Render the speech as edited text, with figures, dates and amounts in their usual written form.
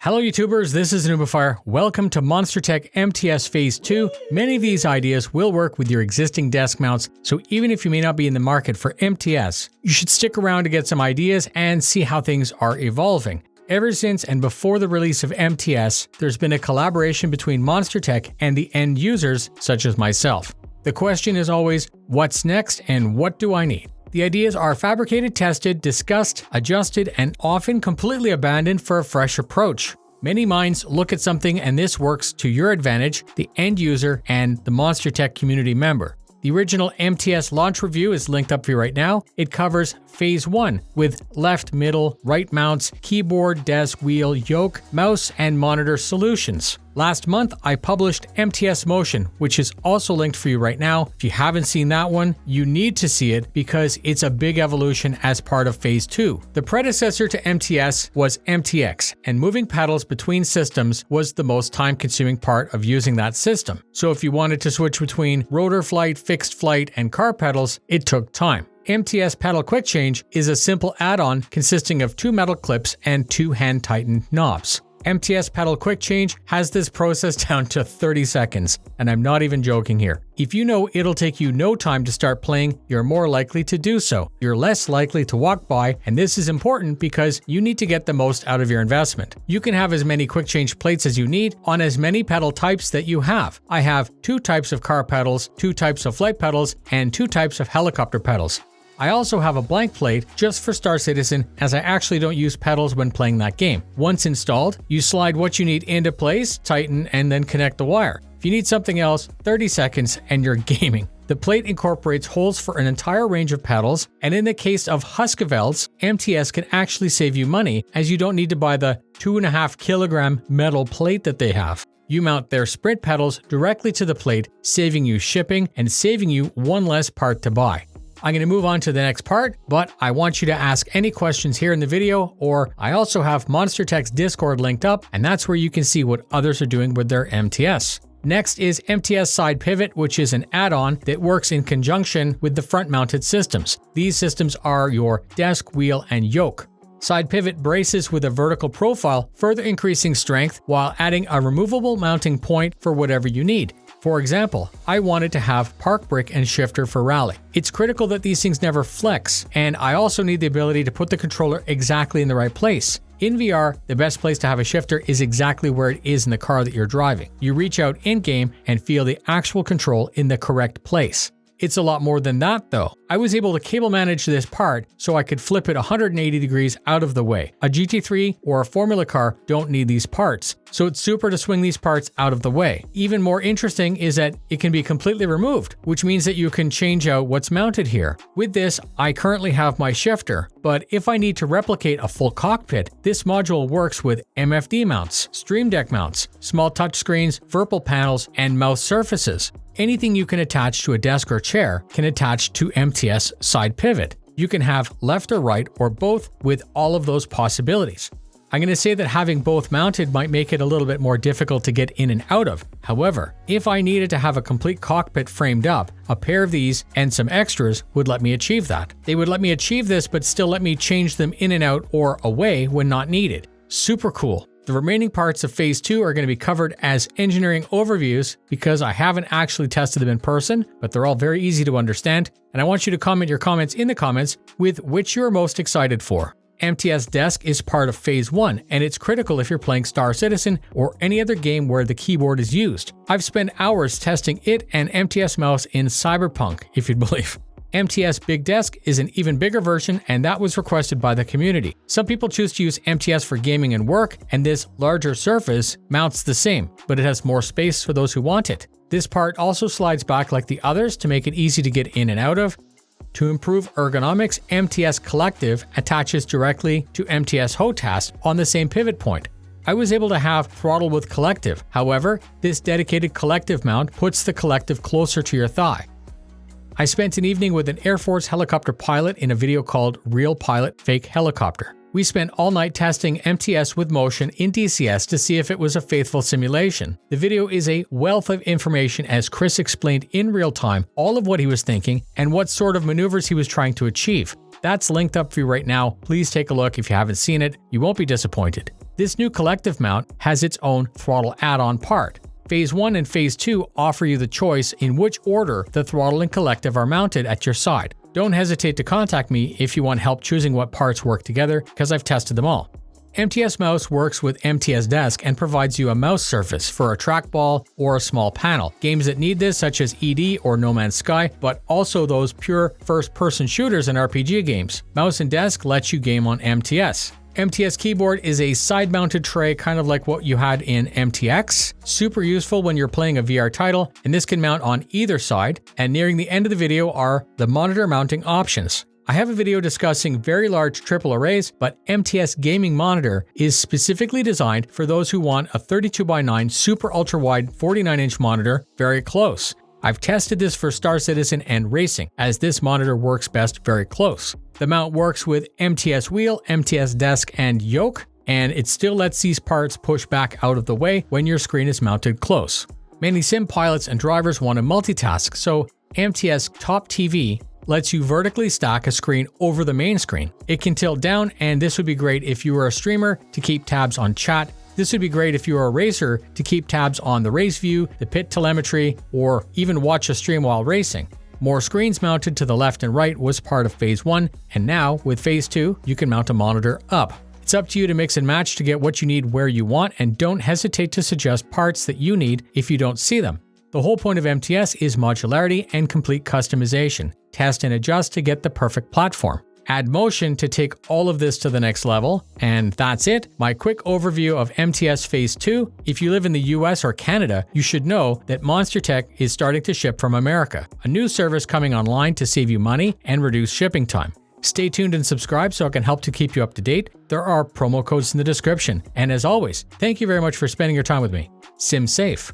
Hello YouTubers, this is noobifier. Welcome to Monstertech MTS Phase 2. Many of these ideas will work with your existing desk mounts, so even if you may not be in the market for MTS, you should stick around to get some ideas and see how things are evolving. Ever since and before the release of MTS, there's been a collaboration between Monstertech and the end users, such as myself. The question is always, what's next and what do I need? The ideas are fabricated, tested, discussed, adjusted, and often completely abandoned for a fresh approach. Many minds look at something and this works to your advantage, the end user, and the Monstertech community member. The original MTS launch review is linked up for you right now. It covers Phase 1 with left, middle, right mounts, keyboard, desk, wheel, yoke, mouse, and monitor solutions. Last month, I published MTS Motion, which is also linked for you right now. If you haven't seen that one, you need to see it because it's a big evolution as part of Phase 2. The predecessor to MTS was MTX, and moving pedals between systems was the most time-consuming part of using that system. So if you wanted to switch between rotor flight, fixed flight, and car pedals, it took time. MTS Pedal Quick Change is a simple add-on consisting of 2 metal clips and 2 hand-tightened knobs. MTS Pedal Quick Change has this process down to 30 seconds, and I'm not even joking here. If you know it'll take you no time to start playing, you're more likely to do so. You're less likely to walk by, and this is important because you need to get the most out of your investment. You can have as many quick change plates as you need on as many pedal types that you have. I have 2 types of car pedals, 2 types of flight pedals, and 2 types of helicopter pedals. I also have a blank plate just for Star Citizen, as I actually don't use pedals when playing that game. Once installed, you slide what you need into place, tighten, and then connect the wire. If you need something else, 30 seconds and you're gaming. The plate incorporates holes for an entire range of pedals, and in the case of Husqvarna's, MTS can actually save you money as you don't need to buy the 2.5 kilogram metal plate that they have. You mount their sprint pedals directly to the plate, saving you shipping and saving you one less part to buy. I'm going to move on to the next part, but I want you to ask any questions here in the video, or I also have Monstertech's Discord linked up, and that's where you can see what others are doing with their MTS. Next is MTS Side Pivot, which is an add-on that works in conjunction with the front-mounted systems. These systems are your desk, wheel, and yoke. Side pivot braces with a vertical profile, further increasing strength while adding a removable mounting point for whatever you need. For example, I wanted to have park brake and shifter for rally. It's critical that these things never flex, and I also need the ability to put the controller exactly in the right place. In VR, the best place to have a shifter is exactly where it is in the car that you're driving. You reach out in-game and feel the actual control in the correct place. It's a lot more than that though. I was able to cable manage this part so I could flip it 180 degrees out of the way. A GT3 or a Formula car don't need these parts, so it's super to swing these parts out of the way. Even more interesting is that it can be completely removed, which means that you can change out what's mounted here. With this, I currently have my shifter, but if I need to replicate a full cockpit, this module works with MFD mounts, Stream Deck mounts, small touchscreens, Virpil panels, and mouse surfaces. Anything you can attach to a desk or chair can attach to MTS Side Pivot. You can have left or right or both with all of those possibilities. I'm going to say that having both mounted might make it a little bit more difficult to get in and out of. However, if I needed to have a complete cockpit framed up, a pair of these and some extras would let me achieve that. They would let me achieve this but still let me change them in and out or away when not needed. Super cool. The remaining parts of Phase 2 are going to be covered as engineering overviews because I haven't actually tested them in person, but they're all very easy to understand, and I want you to comment your comments in the comments with which you're most excited for. MTS Desk is part of Phase 1, and it's critical if you're playing Star Citizen or any other game where the keyboard is used. I've spent hours testing it and MTS Mouse in Cyberpunk, if you'd believe. MTS Big Desk is an even bigger version, and that was requested by the community. Some people choose to use MTS for gaming and work, and this larger surface mounts the same, but it has more space for those who want it. This part also slides back like the others to make it easy to get in and out of. To improve ergonomics, MTS Collective attaches directly to MTS HOTAS on the same pivot point. I was able to have Throttle with Collective. However, this dedicated Collective mount puts the Collective closer to your thigh. I spent an evening with an Air Force helicopter pilot in a video called Real Pilot Fake Helicopter. We spent all night testing MTS with motion in DCS to see if it was a faithful simulation. The video is a wealth of information as Chris explained in real time all of what he was thinking and what sort of maneuvers he was trying to achieve. That's linked up for you right now. Please take a look if you haven't seen it. You won't be disappointed. This new collective mount has its own throttle add-on part. Phase 1 and Phase 2 offer you the choice in which order the throttle and collective are mounted at your side. Don't hesitate to contact me if you want help choosing what parts work together, because I've tested them all. MTS Mouse works with MTS Desk and provides you a mouse surface for a trackball or a small panel. Games that need this, such as ED or No Man's Sky, but also those pure first-person shooters and RPG games. Mouse and Desk lets you game on MTS. MTS Keyboard is a side-mounted tray, kind of like what you had in MTX. Super useful when you're playing a VR title, and this can mount on either side. And nearing the end of the video are the monitor mounting options. I have a video discussing very large triple arrays, but MTS Gaming Monitor is specifically designed for those who want a 32:9 super ultra-wide 49-inch monitor very close. I've tested this for starcitizen and racing, as this monitor works best very close. The mount works with MTS wheel, MTS desk, and yoke, and it still lets these parts push back out of the way when your screen is mounted close. Many sim pilots and drivers want to multitask, so MTS Top TV lets you vertically stack a screen over the main screen. It can tilt down, and this would be great if you were a streamer to keep tabs on chat. This would be great if you are a racer to keep tabs on the race view, the pit telemetry, or even watch a stream while racing. More screens mounted to the left and right was part of Phase 1, and now, with Phase 2, you can mount a monitor up. It's up to you to mix and match to get what you need where you want, and don't hesitate to suggest parts that you need if you don't see them. The whole point of MTS is modularity and complete customization. Test and adjust to get the perfect platform. Add motion to take all of this to the next level. And that's it, my quick overview of MTS Phase 2. If you live in the US or Canada, you should know that Monstertech is starting to ship from America, a new service coming online to save you money and reduce shipping time. Stay tuned and subscribe so I can help to keep you up to date. There are promo codes in the description. And as always, thank you very much for spending your time with me. Sim safe.